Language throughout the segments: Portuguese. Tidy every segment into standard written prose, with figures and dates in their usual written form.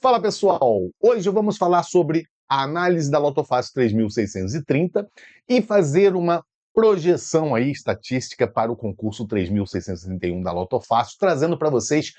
Fala pessoal, hoje vamos falar sobre a análise da Lotofácil 3630 e fazer uma projeção aí estatística para o concurso 3631 da Lotofácil, trazendo para vocês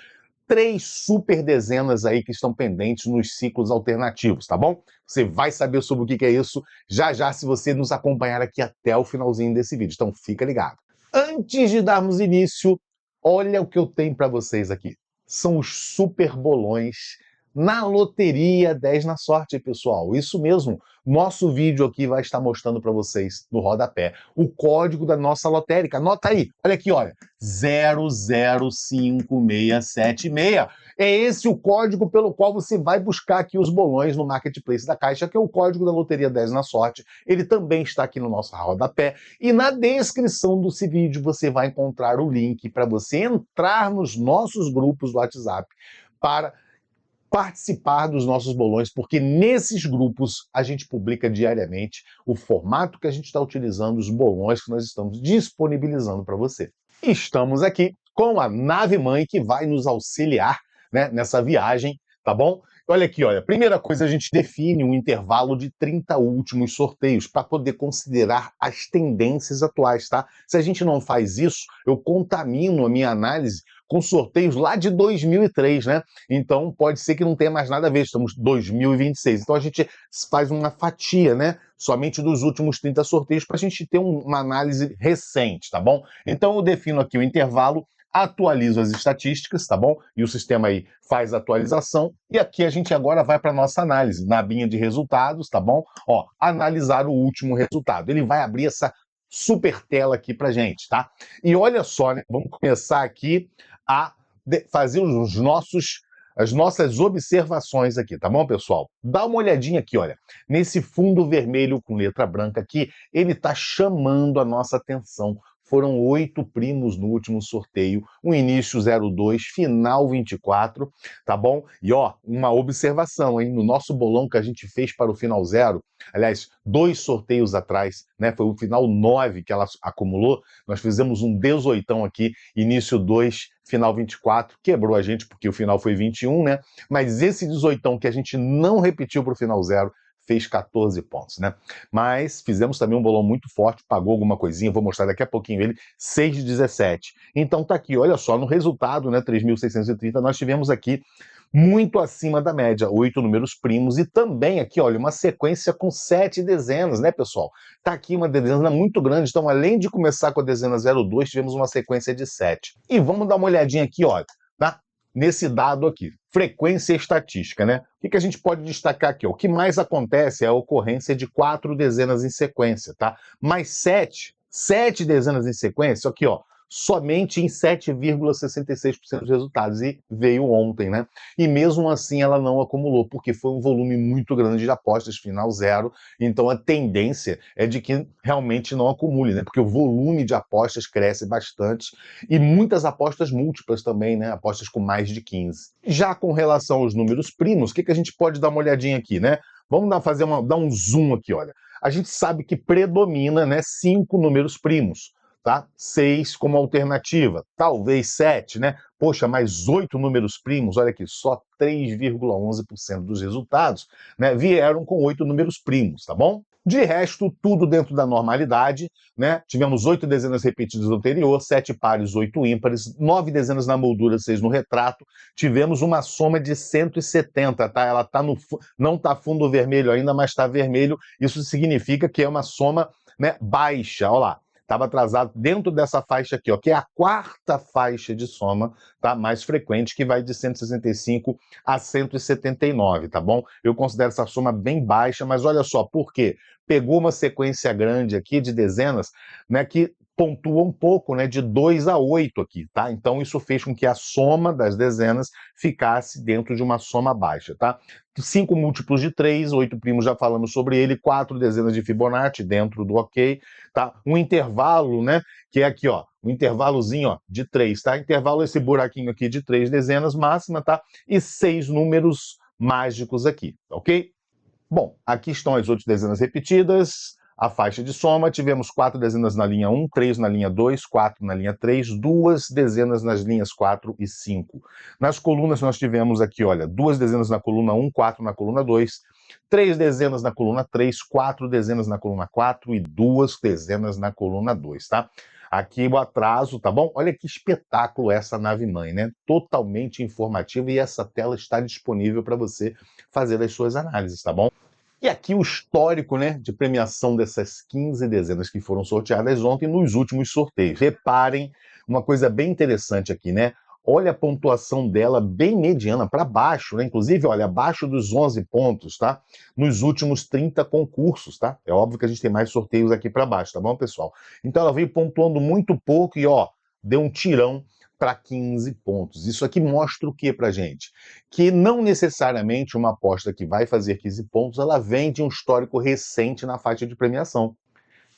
3 super dezenas aí que estão pendentes nos ciclos alternativos, tá bom? Você vai saber sobre o que é isso já já se você nos acompanhar aqui até o finalzinho desse vídeo, então fica ligado. Antes de darmos início, olha o que eu tenho para vocês aqui. São os super bolões na loteria 10 na sorte, pessoal. Isso mesmo. Nosso vídeo aqui vai estar mostrando para vocês no rodapé o código da nossa lotérica. Anota aí. Olha aqui, olha. 005676. É esse o código pelo qual você vai buscar aqui os bolões no Marketplace da Caixa, que é o código da loteria 10 na sorte. Ele também está aqui no nosso rodapé. E na descrição desse vídeo você vai encontrar o link para você entrar nos nossos grupos do WhatsApp para participar dos nossos bolões, porque nesses grupos a gente publica diariamente o formato que a gente está utilizando, os bolões que nós estamos disponibilizando para você. Estamos aqui com a nave-mãe que vai nos auxiliar, né, nessa viagem, tá bom? Olha aqui, olha, primeira coisa, a gente define um intervalo de 30 últimos sorteios para poder considerar as tendências atuais, tá? Se a gente não faz isso, eu contamino a minha análise com sorteios lá de 2003, né? Então pode ser que não tenha mais nada a ver, estamos em 2026. Então a gente faz uma fatia, né? Somente dos últimos 30 sorteios para a gente ter uma análise recente, tá bom? Então eu defino aqui o intervalo, atualizo as estatísticas, tá bom? E o sistema aí faz a atualização. E aqui a gente agora vai para nossa análise, na abinha de resultados, tá bom? Ó, analisar o último resultado. Ele vai abrir essa super tela aqui pra gente, tá? E olha só, né? Vamos começar aqui a fazer as nossas observações aqui, tá bom, pessoal? Dá uma olhadinha aqui, olha. Nesse fundo vermelho com letra branca aqui, ele tá chamando a nossa atenção. Foram 8 primos no último sorteio, o início 02, final 24, tá bom? E ó, uma observação, hein? No nosso bolão que a gente fez para o final 0, aliás, 2 sorteios atrás, né? Foi o final 9 que ela acumulou, nós fizemos um 18 aqui, início 2, final 24, quebrou a gente porque o final foi 21, né? Mas esse 18 que a gente não repetiu para o final 0, fez 14 pontos, né? Mas fizemos também um bolão muito forte, pagou alguma coisinha, vou mostrar daqui a pouquinho ele, 6 de 17. Então tá aqui, olha só, no resultado, né, 3.630, nós tivemos aqui muito acima da média, 8 números primos e também aqui, olha, uma sequência com 7 dezenas, né, pessoal? Tá aqui uma dezena muito grande, então além de começar com a dezena 02, tivemos uma sequência de 7. E vamos dar uma olhadinha aqui, olha, tá? Nesse dado aqui, frequência estatística, né? O que a gente pode destacar aqui? O que mais acontece é a ocorrência de 4 dezenas em sequência, tá? Mas 7 dezenas em sequência, aqui, ó, somente em 7,66% dos resultados, e veio ontem, né? E mesmo assim ela não acumulou, porque foi um volume muito grande de apostas, final 0, então a tendência é de que realmente não acumule, né? Porque o volume de apostas cresce bastante, e muitas apostas múltiplas também, né? Apostas com mais de 15. Já com relação aos números primos, o que a gente pode dar uma olhadinha aqui, né? Vamos dar um zoom aqui, olha. A gente sabe que predomina, né, 5 números primos, tá? 6 como alternativa, talvez 7, né? Poxa, mais 8 números primos, olha aqui, só 3,11% dos resultados, né, vieram com 8 números primos, tá bom? De resto, tudo dentro da normalidade, né? Tivemos 8 dezenas repetidas no anterior, 7 pares, 8 ímpares, 9 dezenas na moldura, 6 no retrato. Tivemos uma soma de 170, tá? Ela tá não tá fundo vermelho ainda, mas tá vermelho. Isso significa que é uma soma, né, baixa, olha lá. Estava atrasado dentro dessa faixa aqui, ó, que é a 4ª faixa de soma, tá? Mais frequente, que vai de 165 a 179, tá bom? Eu considero essa soma bem baixa, mas olha só, por quê? Pegou uma sequência grande aqui de dezenas, né, que pontua um pouco, né, de 2 a 8 aqui, tá? Então isso fez com que a soma das dezenas ficasse dentro de uma soma baixa, tá? 5 múltiplos de 3, 8 primos já falamos sobre ele, 4 dezenas de Fibonacci dentro do ok, tá? Um intervalo, né, que é aqui, ó, um intervalozinho, ó, de 3, tá? Intervalo esse buraquinho aqui de 3 dezenas máxima, tá? E 6 números mágicos aqui, ok? Bom, aqui estão as 8 dezenas repetidas, a faixa de soma, tivemos 4 dezenas na linha 1, 3 na linha 2, 4 na linha 3, 2 dezenas nas linhas 4 e 5. Nas colunas nós tivemos aqui, olha, 2 dezenas na coluna 1, 4 na coluna 2, 3 dezenas na coluna 3, 4 dezenas na coluna 4 e 2 dezenas na coluna 2, tá? Aqui o atraso, tá bom? Olha que espetáculo essa nave-mãe, né? Totalmente informativa e essa tela está disponível para você fazer as suas análises, tá bom? E aqui o histórico, né, de premiação dessas 15 dezenas que foram sorteadas ontem nos últimos sorteios. Reparem uma coisa bem interessante aqui, né? Olha a pontuação dela bem mediana, para baixo, né? Inclusive, olha, abaixo dos 11 pontos, tá? Nos últimos 30 concursos, tá? É óbvio que a gente tem mais sorteios aqui para baixo, tá bom, pessoal? Então ela veio pontuando muito pouco e, ó, deu um tirão para 15 pontos. Isso aqui mostra o que pra gente? Que não necessariamente uma aposta que vai fazer 15 pontos, ela vem de um histórico recente na faixa de premiação.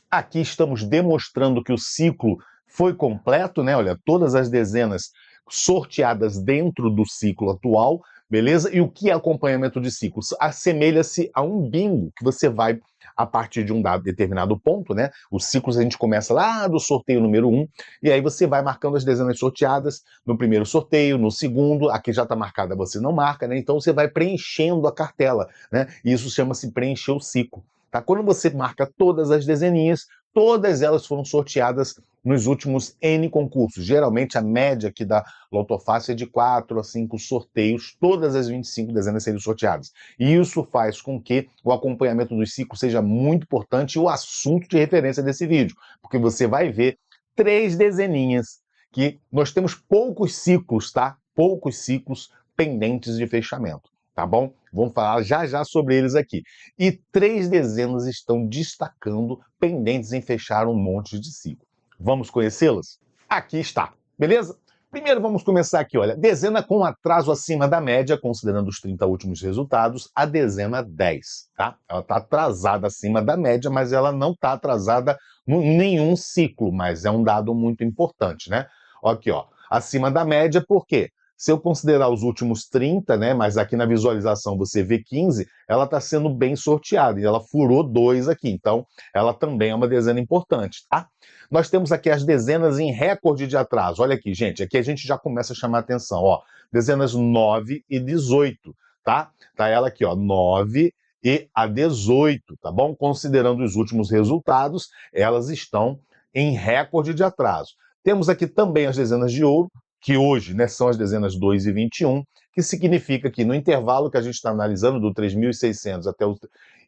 Aqui estamos demonstrando que o ciclo foi completo, né? Olha, todas as dezenas sorteadas dentro do ciclo atual, beleza? E o que é acompanhamento de ciclos? Assemelha-se a um bingo, que você vai, a partir de um dado determinado ponto, né? Os ciclos a gente começa lá do sorteio número 1, e aí você vai marcando as dezenas sorteadas no primeiro sorteio, no segundo, aqui já está marcada, você não marca, né? Então você vai preenchendo a cartela, né? E isso chama-se preencher o ciclo. Tá? Quando você marca todas as dezeninhas, todas elas foram sorteadas nos últimos N concursos. Geralmente a média aqui da Lotofácil é de 4 a 5 sorteios, todas as 25 dezenas serem sorteadas. E isso faz com que o acompanhamento dos ciclos seja muito importante e o assunto de referência desse vídeo, porque você vai ver 3 dezeninhas que nós temos poucos ciclos, tá? Poucos ciclos pendentes de fechamento, tá bom? Vamos falar já já sobre eles aqui. E 3 dezenas estão destacando, pendentes em fechar um monte de ciclo. Vamos conhecê-las? Aqui está, beleza? Primeiro vamos começar aqui, olha, dezena com atraso acima da média, considerando os 30 últimos resultados, a dezena 10, tá? Ela está atrasada acima da média, mas ela não está atrasada em nenhum ciclo, mas é um dado muito importante, né? Aqui, ó, acima da média, por quê? Se eu considerar os últimos 30, né, mas aqui na visualização você vê 15, ela está sendo bem sorteada, e ela furou 2 aqui, então ela também é uma dezena importante, tá? Nós temos aqui as dezenas em recorde de atraso. Olha aqui, gente, aqui a gente já começa a chamar a atenção, ó, dezenas 9 e 18, tá? Tá ela aqui, ó, 9 e a 18, tá bom? Considerando os últimos resultados, elas estão em recorde de atraso. Temos aqui também as dezenas de ouro, que hoje, né, são as dezenas 2 e 21, que significa que no intervalo que a gente está analisando, do 3.600 até o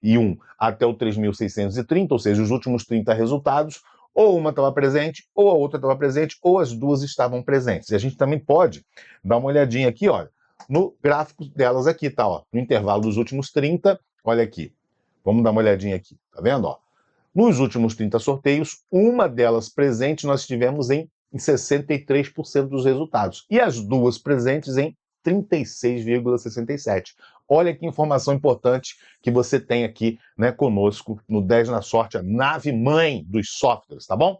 1 até o 3.630, ou seja, os últimos 30 resultados, ou uma estava presente, ou a outra estava presente, ou as duas estavam presentes. E a gente também pode dar uma olhadinha aqui, olha, no gráfico delas aqui, tá? Ó, no intervalo dos últimos 30, olha aqui. Vamos dar uma olhadinha aqui, tá vendo? Ó? Nos últimos 30 sorteios, uma delas presente nós tivemos em 63% dos resultados. E as duas presentes em 36,67%. Olha que informação importante que você tem aqui, né, conosco no 10 na Sorte, a nave-mãe dos softwares, tá bom?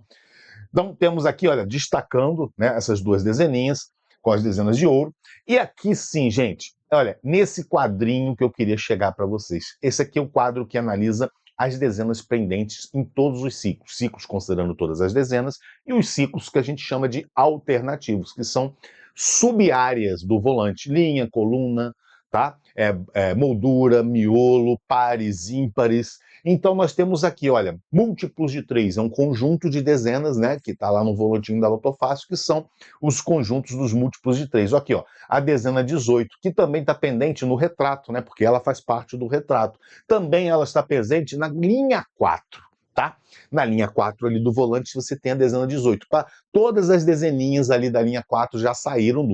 Então temos aqui, olha, destacando, né, essas duas dezeninhas com as dezenas de ouro. E aqui sim, gente, olha, nesse quadrinho que eu queria chegar para vocês. Esse aqui é o quadro que analisa as dezenas pendentes em todos os ciclos. Ciclos considerando todas as dezenas e os ciclos que a gente chama de alternativos, que são sub-áreas do volante. Linha, coluna, tá? Moldura, miolo, pares, ímpares. Então nós temos aqui, olha, múltiplos de 3, é um conjunto de dezenas, né, que está lá no volantinho da Lotofácil, que são os conjuntos dos múltiplos de 3. Aqui, ó, a dezena 18, que também está pendente no retrato, né, porque ela faz parte do retrato. Também ela está presente na linha 4. Tá? Na linha 4 ali do volante você tem a dezena 18. Tá? Todas as dezeninhas ali da linha 4 já saíram no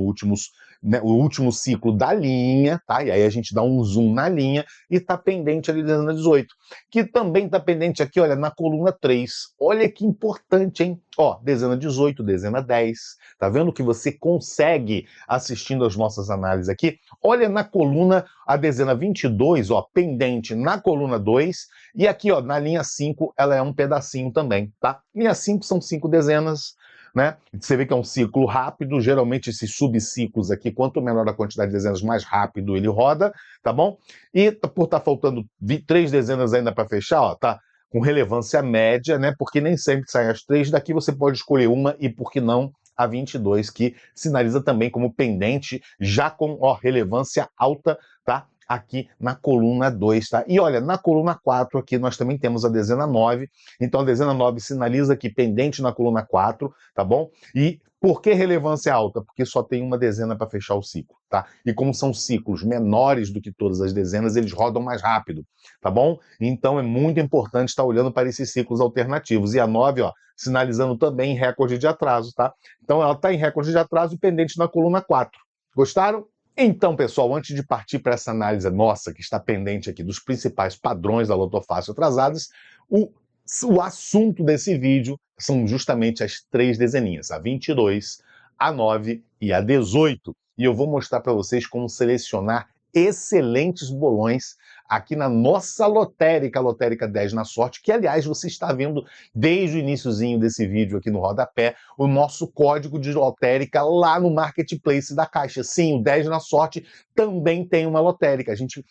o último ciclo da linha, tá? E aí a gente dá um zoom na linha e tá pendente ali a dezena 18. Que também tá pendente aqui, olha, na coluna 3. Olha que importante, hein? Ó, dezena 18, dezena 10. Tá vendo que você consegue assistindo as nossas análises aqui? Olha na coluna, a dezena 22, ó, pendente na coluna 2. E aqui, ó, na linha 5, ela é um pedacinho também, tá? Linha 5 são 5 dezenas, né? Você vê que é um ciclo rápido, geralmente esses subciclos aqui, quanto menor a quantidade de dezenas, mais rápido ele roda, tá bom? E por estar faltando 3 dezenas ainda para fechar, ó, tá? com relevância média, né? Porque nem sempre saem as 3, daqui você pode escolher uma e, por que não, a 22, que sinaliza também como pendente, já com relevância alta, tá? Aqui na coluna 2, tá? E olha, na coluna 4 aqui nós também temos a dezena 9, então a dezena 9 sinaliza aqui pendente na coluna 4, tá bom? E por que relevância alta? Porque só tem uma dezena para fechar o ciclo, tá? E como são ciclos menores do que todas as dezenas, eles rodam mais rápido, tá bom? Então é muito importante estar olhando para esses ciclos alternativos. E a 9, ó, sinalizando também recorde de atraso, tá? Então ela está em recorde de atraso e pendente na coluna 4. Gostaram? Então, pessoal, antes de partir para essa análise nossa, que está pendente aqui dos principais padrões da Lotofácil atrasadas, o assunto desse vídeo são justamente as 3 dezeninhas, a 22, a 9 e a 18. E eu vou mostrar para vocês como selecionar excelentes bolões aqui na nossa lotérica, a Lotérica 10 na Sorte, que, aliás, você está vendo desde o iniciozinho desse vídeo aqui no rodapé, o nosso código de lotérica lá no Marketplace da Caixa. Sim, o 10 na Sorte também tem uma lotérica. A gente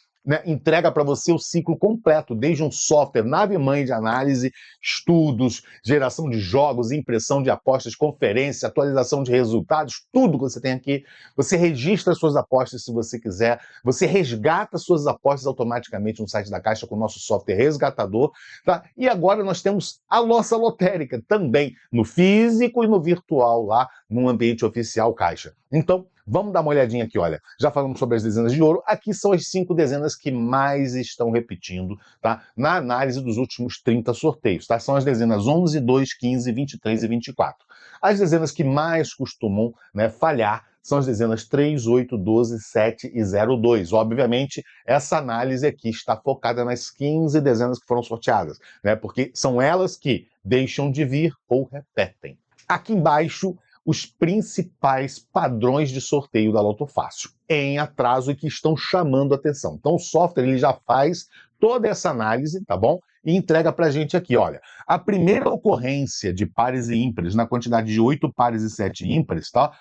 entrega para você o ciclo completo, desde um software, nave-mãe de análise, estudos, geração de jogos, impressão de apostas, conferência, atualização de resultados, tudo que você tem aqui. Você registra suas apostas se você quiser, você resgata suas apostas automaticamente no site da Caixa com o nosso software resgatador, tá? E agora nós temos a nossa lotérica também, no físico e no virtual, lá no ambiente oficial Caixa. Então, vamos dar uma olhadinha aqui, olha. Já falamos sobre as dezenas de ouro. Aqui são as 5 dezenas que mais estão repetindo, tá? Na análise dos últimos 30 sorteios, tá? São as dezenas 11, 2, 15, 23 e 24. As dezenas que mais costumam, falhar são as dezenas 3, 8, 12, 7 e 02. Obviamente, essa análise aqui está focada nas 15 dezenas que foram sorteadas, né? Porque são elas que deixam de vir ou repetem. Aqui embaixo, os principais padrões de sorteio da Lotofácil em atraso e que estão chamando a atenção. Então o software ele já faz toda essa análise, tá bom? E entrega pra gente aqui, olha, a primeira ocorrência de pares e ímpares na quantidade de 8 pares e 7 ímpares, tá?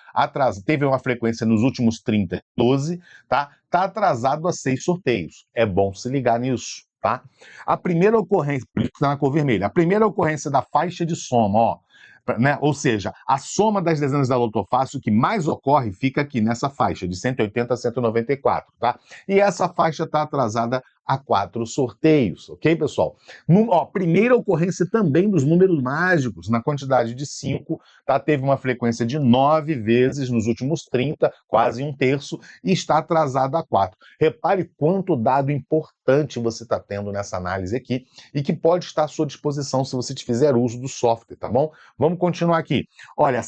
Teve uma frequência nos últimos 30, 12, tá? Tá atrasado a 6 sorteios. É bom se ligar nisso, tá? A primeira ocorrência, por isso que tá na cor vermelha, a primeira ocorrência da faixa de soma, ó, ou seja, a soma das dezenas da Lotofácil que mais ocorre fica aqui nessa faixa, de 180 a 194, tá? E essa faixa está atrasada a 4 sorteios, ok, pessoal? Primeira ocorrência também dos números mágicos, na quantidade de 5, tá? Teve uma frequência de 9 vezes nos últimos 30, quase um terço, e está atrasada a 4. Repare quanto dado importante você está tendo nessa análise aqui, e que pode estar à sua disposição se você fizer uso do software, tá bom? Vamos continuar aqui. Olha, a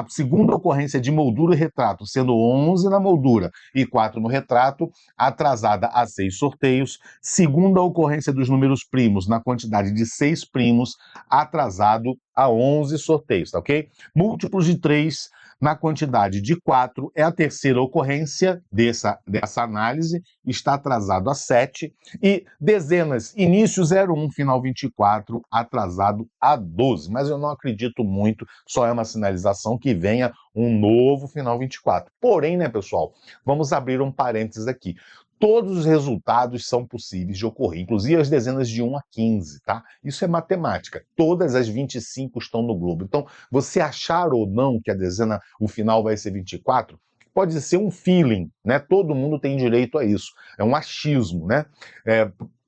segunda ocorrência de moldura e retrato, sendo 11 na moldura e 4 no retrato, atrasada a 6 sorteios. Segunda ocorrência dos números primos, na quantidade de 6 primos, atrasado a 11 sorteios, tá ok? Múltiplos de 3 na quantidade de 4 é a terceira ocorrência dessa análise, está atrasado a 7. E dezenas, início 01, final 24, atrasado a 12. Mas eu não acredito muito, só é uma sinalização que venha um novo final 24. Porém, né, pessoal, vamos abrir um parênteses aqui. Todos os resultados são possíveis de ocorrer, inclusive as dezenas de 1 a 15, tá? Isso é matemática. Todas as 25 estão no globo. Então, você achar ou não que a dezena, o final vai ser 24, pode ser um feeling, né? Todo mundo tem direito a isso. É um achismo, né?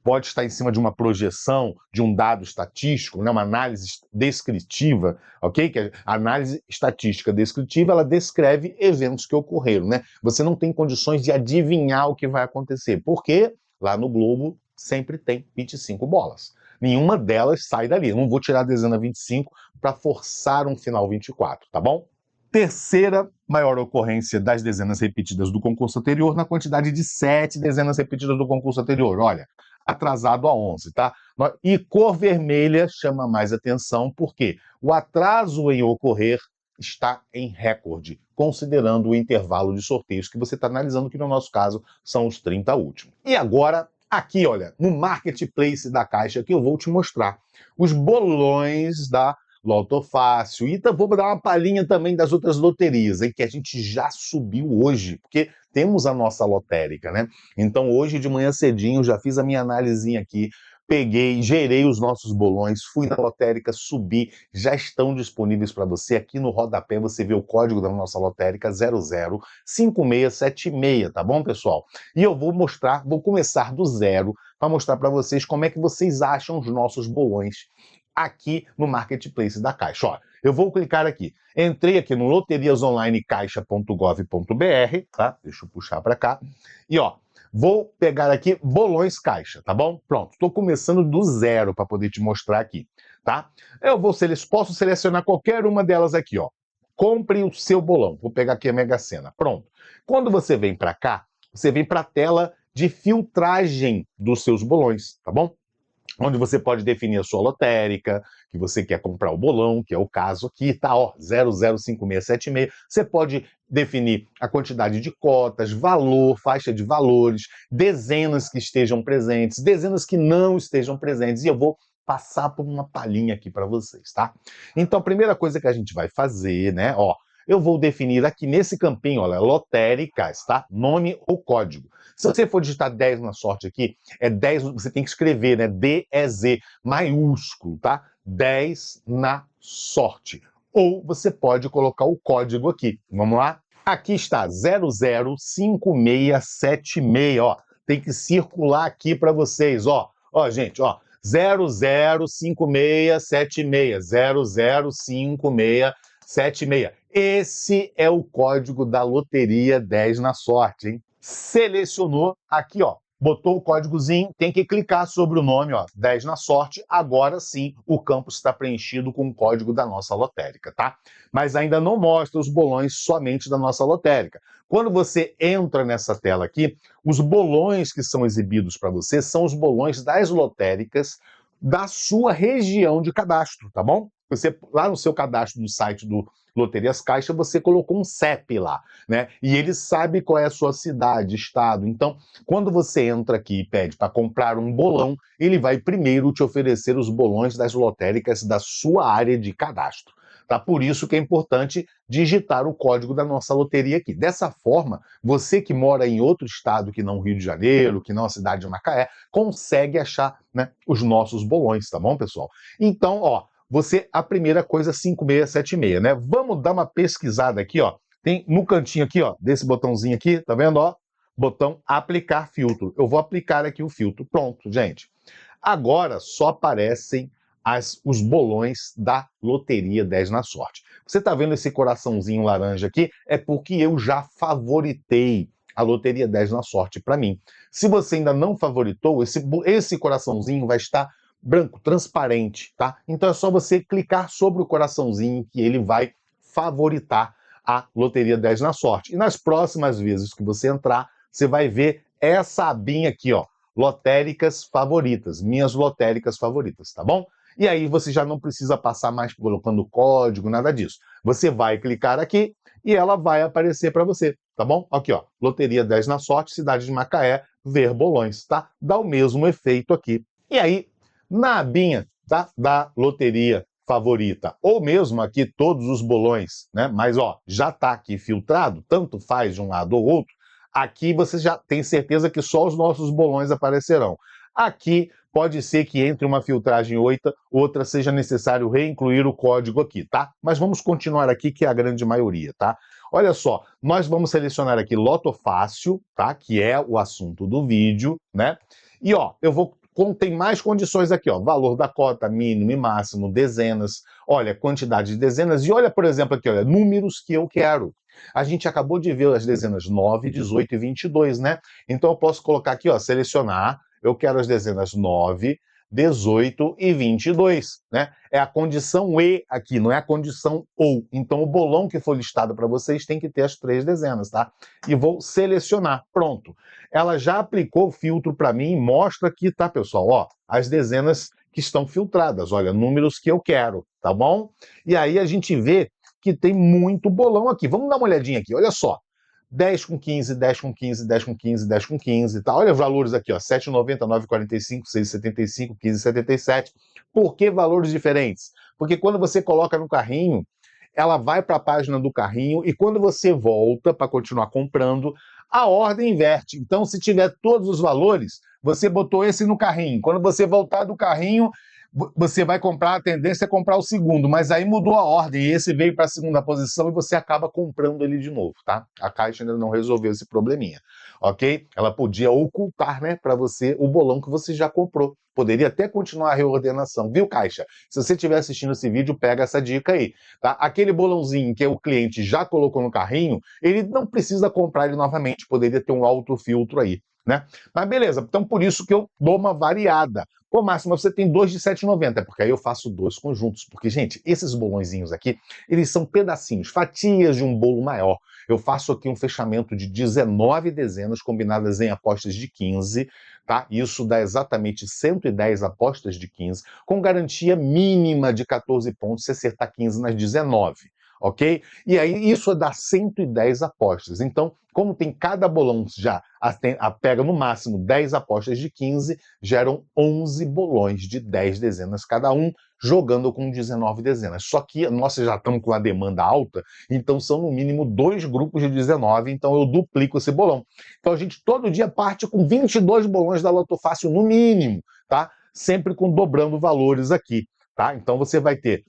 Pode estar em cima de uma projeção, de um dado estatístico, né? Uma análise descritiva, ok? Que a análise estatística descritiva, ela descreve eventos que ocorreram, né? Você não tem condições de adivinhar o que vai acontecer, porque lá no Globo sempre tem 25 bolas. Nenhuma delas sai dali. Eu não vou tirar a dezena 25 para forçar um final 24, tá bom? Terceira maior ocorrência das dezenas repetidas do concurso anterior, na quantidade de 7 dezenas repetidas do concurso anterior. Olha, atrasado a 11, tá? E cor vermelha chama mais atenção, porque o atraso em ocorrer está em recorde, considerando o intervalo de sorteios que você está analisando, que no nosso caso são os 30 últimos. E agora, aqui, olha, no Marketplace da Caixa, que eu vou te mostrar os bolões da Lotofácil. E vou dar uma palhinha também das outras loterias, hein, que a gente já subiu hoje, porque temos a nossa lotérica, né? Então, hoje de manhã cedinho, já fiz a minha análise aqui peguei, gerei os nossos bolões, fui na lotérica, subi, já estão disponíveis para você. Aqui no rodapé você vê o código da nossa lotérica 005676, tá bom, pessoal? E eu vou começar do zero para mostrar para vocês como é que vocês acham os nossos bolões aqui no Marketplace da Caixa. Ó, eu vou clicar aqui. Entrei aqui no loteriasonlinecaixa.gov.br, tá? Deixa eu puxar para cá. E ó, vou pegar aqui bolões Caixa, tá bom? Pronto, estou começando do zero para poder te mostrar aqui, tá? Posso selecionar qualquer uma delas aqui, ó. Compre o seu bolão. Vou pegar aqui a Mega Sena. Pronto. Quando você vem para cá, você vem para a tela de filtragem dos seus bolões, tá bom? Onde você pode definir a sua lotérica, que você quer comprar o bolão, que é o caso aqui, tá, ó, 005676. Você pode definir a quantidade de cotas, valor, faixa de valores, dezenas que estejam presentes, dezenas que não estejam presentes, e eu vou passar por uma palhinha aqui para vocês, tá? Então, a primeira coisa que a gente vai fazer, né, ó, eu vou definir aqui nesse campinho, olha, lotéricas, tá? Nome ou código. Se você for digitar 10 na sorte aqui, é 10, você tem que escrever, né? DEZ, maiúsculo, tá? 10 na sorte. Ou você pode colocar o código aqui. Vamos lá? Aqui está 005676, ó. Tem que circular aqui para vocês, ó. Ó, gente, ó. 005676, 005676. Esse é o código da Loteria 10 na sorte, hein? Selecionou aqui, ó, botou o códigozinho, tem que clicar sobre o nome, ó, 10 na sorte. Agora sim, o campo está preenchido com o código da nossa lotérica, tá? Mas ainda não mostra os bolões somente da nossa lotérica. Quando você entra nessa tela aqui, os bolões que são exibidos para você são os bolões das lotéricas da sua região de cadastro, tá bom? Você, lá no seu cadastro do site do Loterias Caixa, você colocou um CEP lá, né? E ele sabe qual é a sua cidade, estado. Então, quando você entra aqui e pede para comprar um bolão, ele vai primeiro te oferecer os bolões das lotéricas da sua área de cadastro. Tá? Por isso que é importante digitar o código da nossa loteria aqui. Dessa forma, você que mora em outro estado que não o Rio de Janeiro, que não a cidade de Macaé, consegue achar, né, os nossos bolões, tá bom, pessoal? Então, ó, a primeira coisa, 5676, né? Vamos dar uma pesquisada aqui, ó. Tem no cantinho aqui, ó, desse botãozinho aqui, tá vendo, ó? Botão aplicar filtro. Eu vou aplicar aqui o filtro. Pronto, gente. Agora só aparecem os bolões da Loteria 10 na sorte. Você tá vendo esse coraçãozinho laranja aqui? É porque eu já favoritei a Loteria 10 na sorte para mim. Se você ainda não favoritou, esse coraçãozinho vai estar branco, transparente, tá? Então é só você clicar sobre o coraçãozinho que ele vai favoritar a Loteria 10 na sorte. E nas próximas vezes que você entrar, você vai ver essa abinha aqui, ó, lotéricas favoritas, minhas lotéricas favoritas, tá bom? E aí você já não precisa passar mais colocando código, nada disso. Você vai clicar aqui e ela vai aparecer para você, tá bom? Aqui, ó, Loteria 10 na sorte, cidade de Macaé, ver bolões, tá? Dá o mesmo efeito aqui. E aí, na abinha, tá, da loteria favorita, ou mesmo aqui todos os bolões, né? Mas ó, já está aqui filtrado, tanto faz de um lado ou outro. Aqui você já tem certeza que só os nossos bolões aparecerão. Aqui pode ser que entre uma filtragem outra seja necessário reincluir o código aqui, tá? Mas vamos continuar aqui, que é a grande maioria, tá? Olha só, nós vamos selecionar aqui Loto Fácil, tá? Que é o assunto do vídeo, né? E ó, tem mais condições aqui, ó, valor da cota, mínimo e máximo, dezenas, olha, quantidade de dezenas, e olha, por exemplo, aqui, olha, números que eu quero. A gente acabou de ver as dezenas 9, 18 e 22, né? Então eu posso colocar aqui, ó, selecionar, eu quero as dezenas 9, 18 e 22, né? É a condição E aqui, não é a condição OU. Então o bolão que for listado para vocês tem que ter as 3 dezenas, tá? E vou selecionar, pronto. Ela já aplicou o filtro para mim e mostra aqui, tá, pessoal? Ó, as dezenas que estão filtradas, olha, números que eu quero, tá bom? E aí a gente vê que tem muito bolão aqui. Vamos dar uma olhadinha aqui, olha só. 10 com 15, 10 com 15, 10 com 15, 10 com 15, tá? Olha os valores aqui, ó, 7,90, 9,45, 6,75, 15,77. Por que valores diferentes? Porque quando você coloca no carrinho, ela vai para a página do carrinho e quando você volta para continuar comprando, a ordem inverte. Então, se tiver todos os valores, você botou esse no carrinho. Quando você voltar do carrinho, você vai comprar, a tendência é comprar o segundo, mas aí mudou a ordem, e esse veio para a segunda posição e você acaba comprando ele de novo, tá? A Caixa ainda não resolveu esse probleminha, ok? Ela podia ocultar, né, para você o bolão que você já comprou. Poderia até continuar a reordenação, viu, Caixa? Se você estiver assistindo esse vídeo, pega essa dica aí, tá? Aquele bolãozinho que o cliente já colocou no carrinho, ele não precisa comprar ele novamente, poderia ter um autofiltro aí, né? Mas beleza, então por isso que eu dou uma variada. Pô, Márcio, mas você tem dois de R$ 7,90. É porque aí eu faço dois conjuntos. Porque, gente, esses bolõezinhos aqui, eles são pedacinhos, fatias de um bolo maior. Eu faço aqui um fechamento de 19 dezenas combinadas em apostas de 15, tá? Isso dá exatamente 110 apostas de 15, com garantia mínima de 14 pontos se acertar 15 nas 19. Ok? E aí isso dá 110 apostas. Então, como tem cada bolão já pega no máximo 10 apostas de 15, geram 11 bolões de 10 dezenas cada um, jogando com 19 dezenas. Só que nós já estamos com a demanda alta, então são no mínimo 2 grupos de 19, então eu duplico esse bolão. Então a gente todo dia parte com 22 bolões da Loto Fácil no mínimo, tá? Sempre dobrando valores aqui, tá? Então você vai ter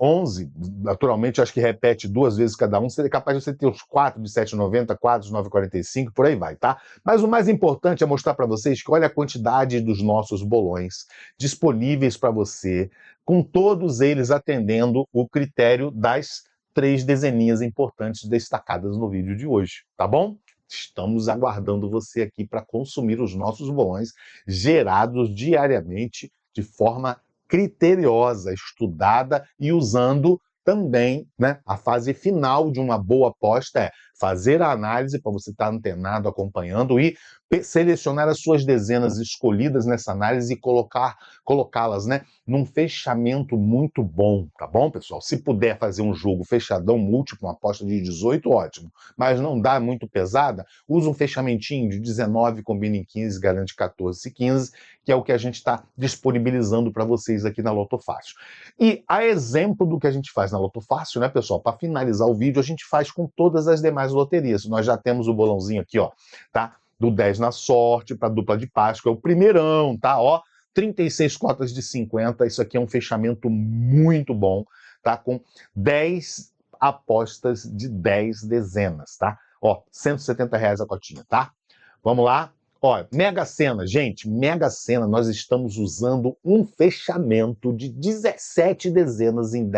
11, naturalmente, acho que repete 2 vezes cada um, seria capaz de você ter os 4 de 7,90, 4 de 9,45, por aí vai, tá? Mas o mais importante é mostrar para vocês que olha a quantidade dos nossos bolões disponíveis para você, com todos eles atendendo o critério das 3 dezeninhas importantes destacadas no vídeo de hoje, tá bom? Estamos aguardando você aqui para consumir os nossos bolões gerados diariamente de forma criteriosa, estudada e usando também, né, a fase final de uma boa aposta é fazer a análise para você estar antenado, acompanhando e selecionar as suas dezenas escolhidas nessa análise e colocá-las, né, num fechamento muito bom, tá bom, pessoal? Se puder fazer um jogo fechadão múltiplo, uma aposta de 18, ótimo, mas não dá muito pesada, usa um fechamentinho de 19, combina em 15, garante 14 e 15, que é o que a gente está disponibilizando para vocês aqui na Loto Fácil. E a exemplo do que a gente faz na Loto Fácil, né, pessoal? Para finalizar o vídeo, a gente faz com todas as demais loterias. Nós já temos o bolãozinho aqui, ó, tá? Do 10 na sorte, para dupla de Páscoa, é o primeirão, tá? Ó, 36 cotas de 50, isso aqui é um fechamento muito bom, tá? Com 10 apostas de 10 dezenas, tá? Ó, R$ 170 a cotinha, tá? Vamos lá? Ó, Mega Sena, gente, Mega Sena, nós estamos usando um fechamento de 17 dezenas em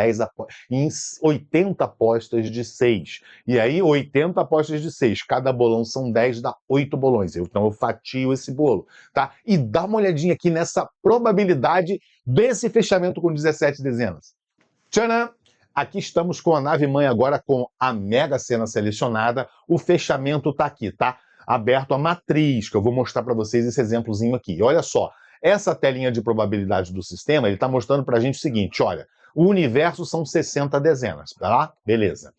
80 apostas de 6. E aí, 80 apostas de 6. Cada bolão são 10, dá 8 bolões. Então eu fatio esse bolo, tá? E dá uma olhadinha aqui nessa probabilidade desse fechamento com 17 dezenas. Tcharam! Aqui estamos com a nave mãe agora com a Mega Sena selecionada. O fechamento tá aqui, tá? Aberto a matriz, que eu vou mostrar para vocês esse exemplozinho aqui. Olha só, essa telinha de probabilidade do sistema, ele está mostrando para a gente o seguinte, olha, o universo são 60 dezenas, tá lá? Beleza.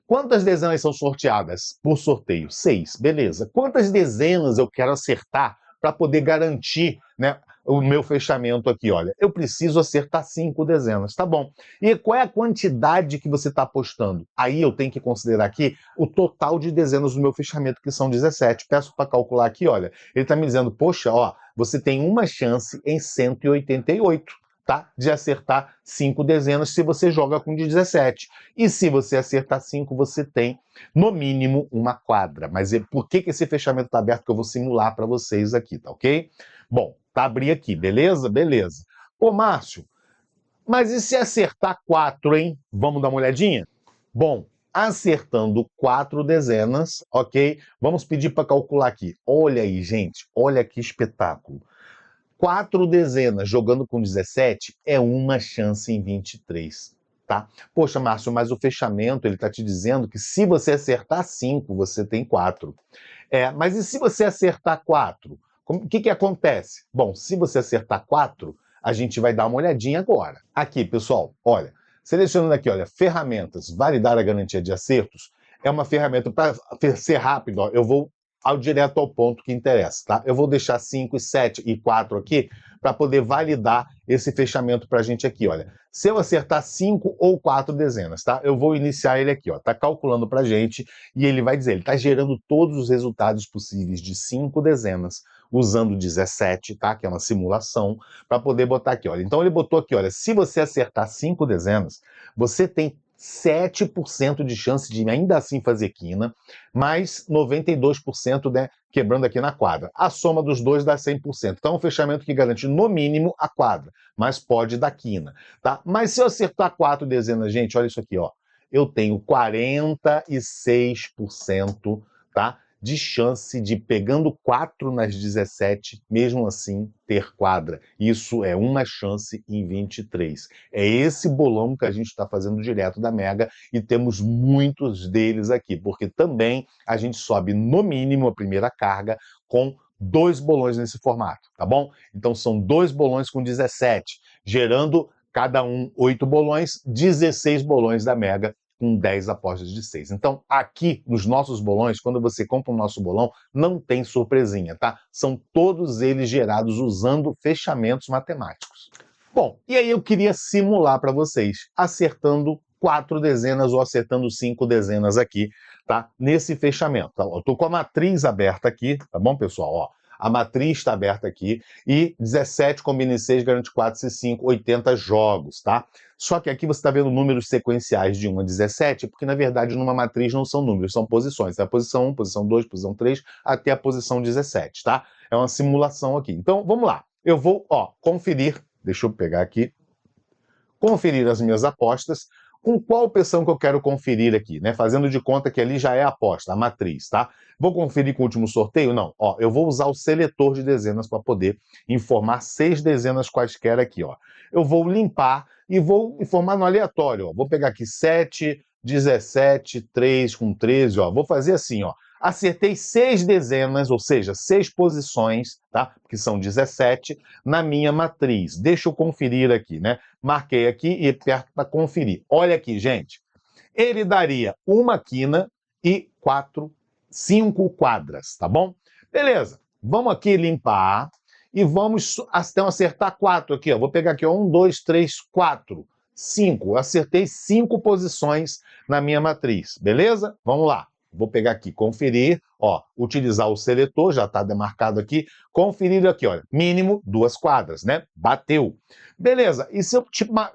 Quantas dezenas são sorteadas por sorteio? 6, beleza. Quantas dezenas eu quero acertar para poder garantir, né, o meu fechamento aqui, olha, eu preciso acertar 5 dezenas, tá bom. E qual é a quantidade que você está apostando? Aí eu tenho que considerar aqui o total de dezenas do meu fechamento, que são 17. Peço para calcular aqui, olha, ele está me dizendo, poxa, ó, você tem uma chance em 188. Tá? De acertar 5 dezenas se você joga com 17. E se você acertar 5, você tem, no mínimo, uma quadra. Mas por que esse fechamento está aberto que eu vou simular para vocês aqui, tá ok? Bom, tá abrir aqui, beleza? Beleza. Ô, Márcio, mas e se acertar 4, hein? Vamos dar uma olhadinha? Bom, acertando 4 dezenas, ok? Vamos pedir para calcular aqui. Olha aí, gente, olha que espetáculo. 4 dezenas jogando com 17 é uma chance em 23, tá? Poxa, Márcio, mas o fechamento, ele tá te dizendo que se você acertar 5, você tem 4. Mas e se você acertar 4? O que acontece? Bom, se você acertar 4, a gente vai dar uma olhadinha agora. Aqui, pessoal, olha, selecionando aqui, olha, ferramentas, validar a garantia de acertos, é uma ferramenta para ser rápido, ó, eu vou direto ao ponto que interessa, tá? Eu vou deixar 5 e 7 e 4 aqui para poder validar esse fechamento para a gente aqui, olha. Se eu acertar 5 ou 4 dezenas, tá? Eu vou iniciar ele aqui, ó. Tá calculando para a gente e ele vai dizer, ele está gerando todos os resultados possíveis de 5 dezenas, usando 17, tá? Que é uma simulação, para poder botar aqui, olha. Então ele botou aqui, olha, se você acertar 5 dezenas, você tem 7% de chance de ainda assim fazer quina, mais 92%, né, quebrando aqui na quadra. A soma dos dois dá 100%. Então, é um fechamento que garante, no mínimo, a quadra, mas pode dar quina, tá? Mas se eu acertar 4 dezenas, gente, olha isso aqui, ó. Eu tenho 46%, tá? De chance de, pegando 4 nas 17, mesmo assim, ter quadra. Isso é uma chance em 23. É esse bolão que a gente está fazendo direto da Mega e temos muitos deles aqui, porque também a gente sobe no mínimo a primeira carga com 2 bolões nesse formato, tá bom? Então são 2 bolões com 17, gerando cada um 8 bolões, 16 bolões da Mega com 10 apostas de 6. Então, aqui nos nossos bolões, quando você compra o nosso bolão, não tem surpresinha, tá? São todos eles gerados usando fechamentos matemáticos. Bom, e aí eu queria simular para vocês, acertando 4 dezenas ou acertando 5 dezenas aqui, tá? Nesse fechamento. Tá? Eu tô com a matriz aberta aqui, tá bom, pessoal? Ó, a matriz está aberta aqui e 17 combina em 6, garante 4 C5, 80 jogos, tá? Só que aqui você está vendo números sequenciais de 1 a 17, porque na verdade numa matriz não são números, são posições. É a posição 1, posição 2, posição 3, até a posição 17, tá? É uma simulação aqui. Então, vamos lá. Eu vou, ó, conferir, deixa eu pegar aqui, conferir as minhas apostas. Com qual opção que eu quero conferir aqui, né? Fazendo de conta que ali já é a aposta, a matriz, tá? Vou conferir com o último sorteio? Não. Ó, eu vou usar o seletor de dezenas para poder informar 6 dezenas quaisquer aqui, ó. Eu vou limpar e vou informar no aleatório, ó. Vou pegar aqui 7, 17, 3 com 13, ó. Vou fazer assim, ó. Acertei 6 dezenas, ou seja, 6 posições, tá? Que são 17, na minha matriz. Deixa eu conferir aqui, né? Marquei aqui e aperto para conferir. Olha aqui, gente. Ele daria uma quina e 5 quadras, tá bom? Beleza. Vamos aqui limpar e vamos então acertar 4 aqui, ó. Vou pegar aqui, ó, 1, 2, 3, 4, 5. Acertei 5 posições na minha matriz, beleza? Vamos lá. Vou pegar aqui, conferir, ó, utilizar o seletor, já está demarcado aqui, conferir aqui, olha, mínimo 2 quadras, né? Bateu. Beleza, e se eu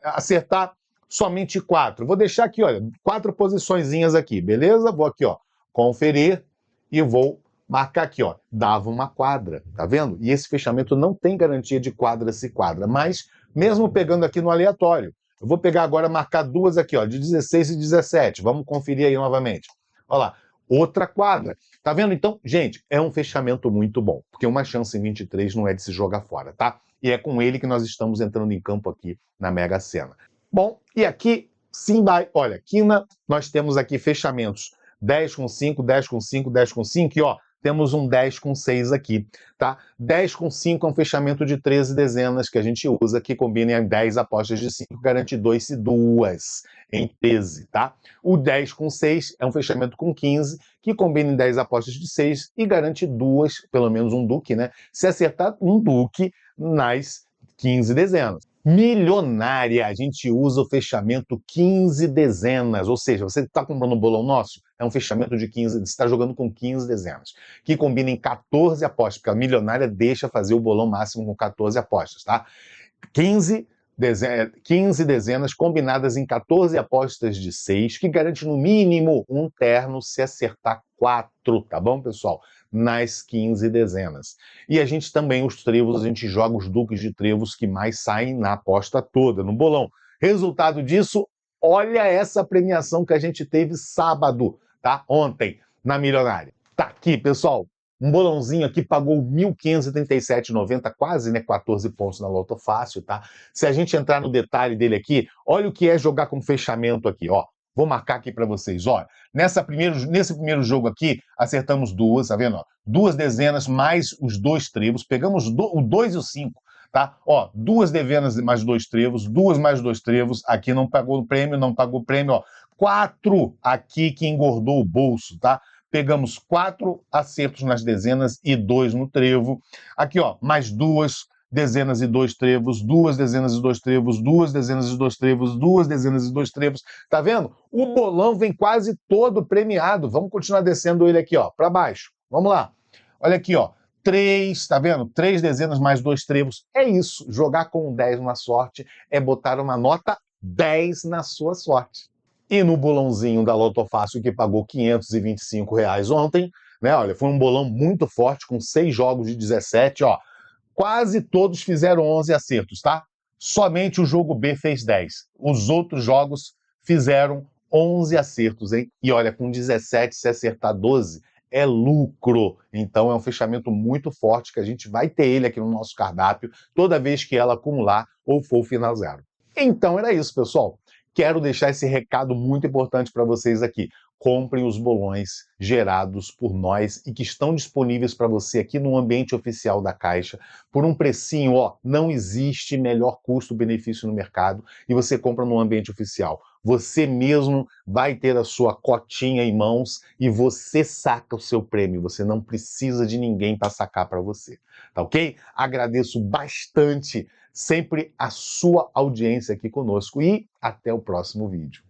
acertar somente 4? Vou deixar aqui, olha, 4 posiçõezinhas aqui, beleza? Vou aqui, ó, conferir e vou marcar aqui, ó, dava uma quadra, tá vendo? E esse fechamento não tem garantia de quadra se quadra, mas mesmo pegando aqui no aleatório, eu vou pegar agora, marcar 2 aqui, ó, de 16 e 17, vamos conferir aí novamente. Olha lá, outra quadra. Tá vendo? Então, gente, é um fechamento muito bom, porque uma chance em 23 não é de se jogar fora, tá? E é com ele que nós estamos entrando em campo aqui na Mega Sena. Bom, e aqui, sim, vai. Olha, quina, nós temos aqui fechamentos 10 com 5, 10 com 5, 10 com 5, e ó, temos um 10 com 6 aqui, tá? 10 com 5 é um fechamento de 13 dezenas que a gente usa, que combina em 10 apostas de 5, garante 2 e 2 em 13, tá? O 10 com 6 é um fechamento com 15, que combina em 10 apostas de 6 e garante 2, pelo menos um duque, né? Se acertar um duque nas 15 dezenas. Milionária, a gente usa o fechamento 15 dezenas, ou seja, você está comprando um bolão nosso, é um fechamento de 15, você está jogando com 15 dezenas, que combina em 14 apostas, porque a milionária deixa fazer o bolão máximo com 14 apostas, tá? 15 dezenas combinadas em 14 apostas de 6, que garante no mínimo um terno se acertar 4, tá bom, pessoal? Nas 15 dezenas. E a gente também, os trevos, a gente joga os duques de trevos que mais saem na aposta toda, no bolão. Resultado disso, olha essa premiação que a gente teve sábado, tá? Ontem, na Milionária. Tá aqui, pessoal. Um bolãozinho aqui pagou R$ 1.537,90, quase, né, 14 pontos na Loto Fácil, tá? Se a gente entrar no detalhe dele aqui, olha o que é jogar com fechamento aqui, ó. Vou marcar aqui para vocês, ó. Nesse primeiro jogo aqui, acertamos 2, tá vendo? Ó? 2 dezenas mais os 2 trevos, pegamos o 2 e o 5, tá? Ó, 2 dezenas mais 2 trevos, 2 mais 2 trevos, aqui não pagou o prêmio, não pagou o prêmio, ó. 4 aqui que engordou o bolso, tá? pegamos 4 acertos nas dezenas e 2 no trevo. Aqui, ó, mais 2 dezenas e 2 trevos, 2 dezenas e 2 trevos, 2 dezenas e 2 trevos, 2 dezenas e 2 trevos. Tá vendo? O bolão vem quase todo premiado. Vamos continuar descendo ele aqui, ó, para baixo. Vamos lá. Olha aqui, ó. 3, tá vendo? 3 dezenas mais 2 trevos. É isso. Jogar com 10 na sorte é botar uma nota 10 na sua sorte. E no bolãozinho da Loto Fácil, que pagou R$ 525 ontem, né? Olha, foi um bolão muito forte, com 6 jogos de 17, ó. Quase todos fizeram 11 acertos, tá? Somente o jogo B fez 10. Os outros jogos fizeram 11 acertos, hein? E olha, com 17, se acertar 12, é lucro. Então é um fechamento muito forte, que a gente vai ter ele aqui no nosso cardápio toda vez que ela acumular ou for o final zero. Então era isso, pessoal. Quero deixar esse recado muito importante para vocês aqui. Comprem os bolões gerados por nós e que estão disponíveis para você aqui no ambiente oficial da Caixa por um precinho, ó, não existe melhor custo-benefício no mercado, e você compra no ambiente oficial. Você mesmo vai ter a sua cotinha em mãos e você saca o seu prêmio. Você não precisa de ninguém para sacar para você, tá ok? Agradeço bastante sempre a sua audiência aqui conosco e até o próximo vídeo.